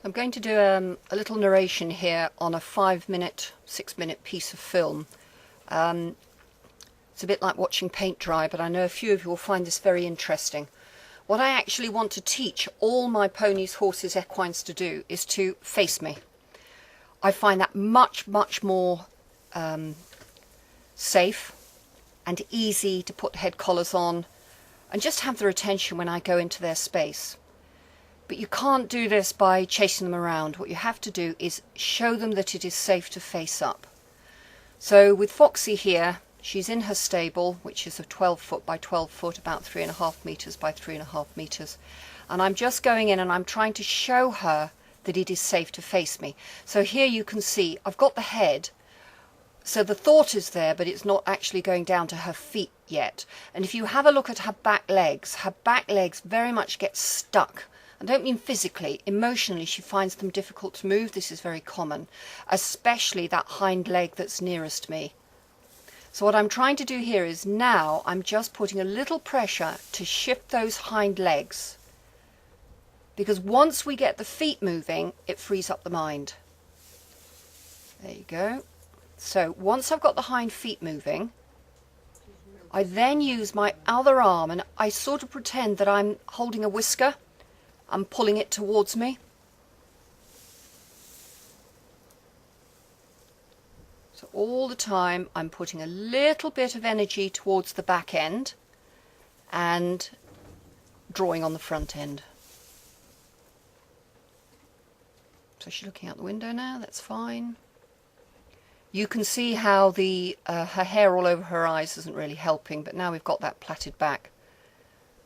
I'm going to do a little narration here on a 5-minute, 6-minute piece of film. It's a bit like watching paint dry, but I know a few of you will find this very interesting. What I actually want to teach all my ponies, horses, equines to do is to face me. I find that much, much more safe and easy to put head collars on and just have their attention when I go into their space. But you can't do this by chasing them around. What you have to do is show them that it is safe to face up. So with Foxie here, she's in her stable, which is a 12 foot by 12 foot, about 3.5 meters by 3.5 meters. And I'm just going in and I'm trying to show her that it is safe to face me. So here you can see I've got the head. So the thought is there, but it's not actually going down to her feet yet. And if you have a look at her back legs very much get stuck. I don't mean physically, emotionally she finds them difficult to move. This is very common, especially that hind leg that's nearest me. So what I'm trying to do here is now I'm just putting a little pressure to shift those hind legs, because once we get the feet moving, it frees up the mind. There you go. So once I've got the hind feet moving, I then use my other arm and I sort of pretend that I'm holding a whisker. I'm pulling it towards me. So all the time I'm putting a little bit of energy towards the back end and drawing on the front end. So she's looking out the window now, that's fine. You can see how the her hair all over her eyes isn't really helping, but now we've got that plaited back.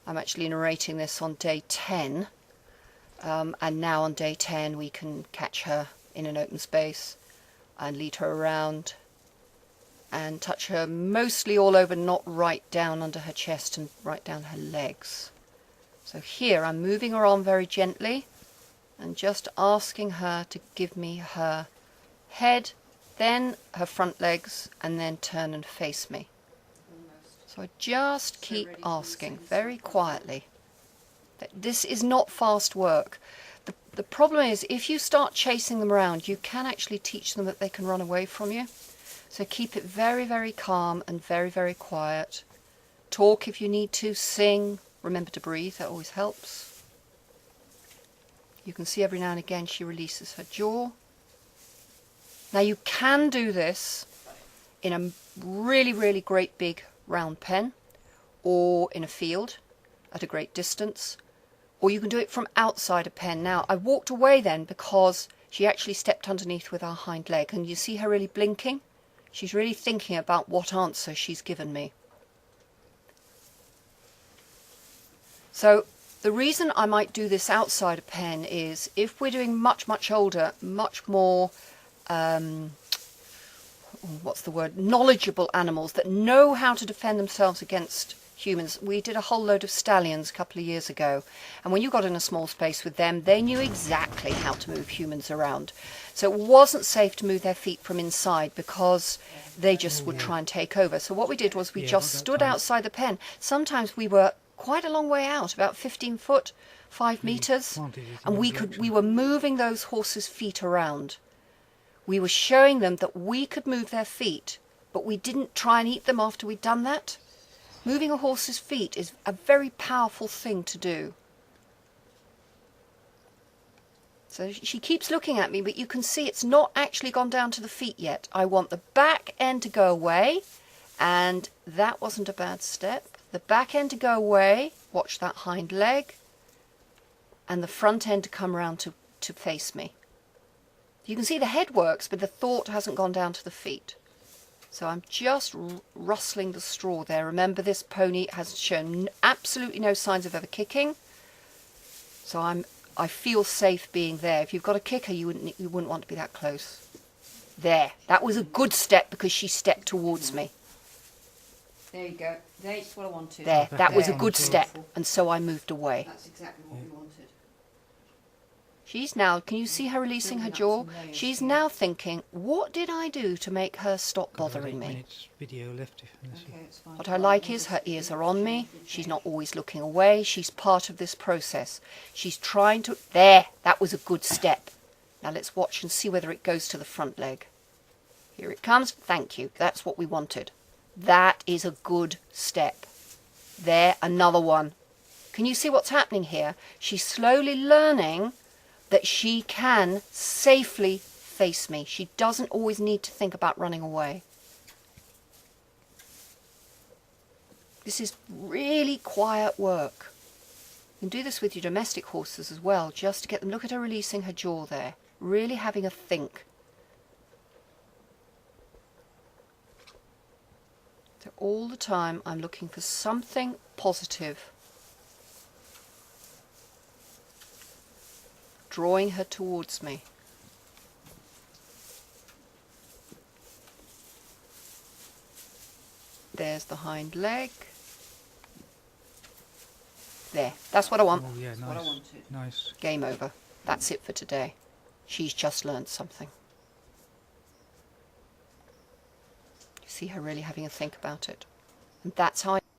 I'm actually narrating this on day 10. And now on day 10 we can catch her in an open space and lead her around and touch her mostly all over, not right down under her chest and right down her legs. So here I'm moving her on very gently and just asking her to give me her head, then her front legs, and then turn and face me. So I just keep asking very quietly. This is not fast work. The problem is if you start chasing them around, you can actually teach them that they can run away from you. So keep it very, very calm and very, very quiet. Talk if you need to, sing. Remember to breathe, that always helps. You can see every now and again she releases her jaw. Now you can do this in a really, really great big round pen or in a field at a great distance. Or you can do it from outside a pen. Now, I walked away then because she actually stepped underneath with her hind leg. And you see her really blinking? She's really thinking about what answer she's given me. So the reason I might do this outside a pen is if we're doing much, much older, much more, knowledgeable animals that know how to defend themselves against humans. We did a whole load of stallions a couple of years ago, and when you got in a small space with them, they knew exactly how to move humans around. So it wasn't safe to move their feet from inside because they just would try and take over. So what we did was we just stood outside the pen. Sometimes we were quite a long way out, about 15 foot, 5 meters, and we were moving those horses' feet around. We were showing them that we could move their feet, but we didn't try and eat them after we'd done that. Moving a horse's feet is a very powerful thing to do. So she keeps looking at me, but you can see it's not actually gone down to the feet yet. I want the back end to go away, and that wasn't a bad step. The back end to go away, watch that hind leg, and the front end to come around to face me. You can see the head works, but the thought hasn't gone down to the feet. So I'm just rustling the straw there. Remember, this pony has shown absolutely no signs of ever kicking. So I feel safe being there. If you've got a kicker, you wouldn't want to be that close. There. That was a good step because she stepped towards me. There you go. That's what I wanted. There. That was a good step. And so I moved away. That's exactly what we wanted. She's now, can you see her releasing her jaw? She's now thinking, what did I do to make her stop bothering me? Video left. What I like is her ears are on me. She's not always looking away. She's part of this process. She's trying to... There, that was a good step. Now let's watch and see whether it goes to the front leg. Here it comes. Thank you. That's what we wanted. That is a good step. There, another one. Can you see what's happening here? She's slowly learning that she can safely face me. She doesn't always need to think about running away. This is really quiet work. You can do this with your domestic horses as well, just to get them. Look at her releasing her jaw there. Really having a think. So all the time I'm looking for something positive. Drawing her towards me. There's the hind leg. There, that's what I want. Oh yeah, nice. What I wanted. Nice. Game over. That's it for today. She's just learned something. You see her really having a think about it. And that's how I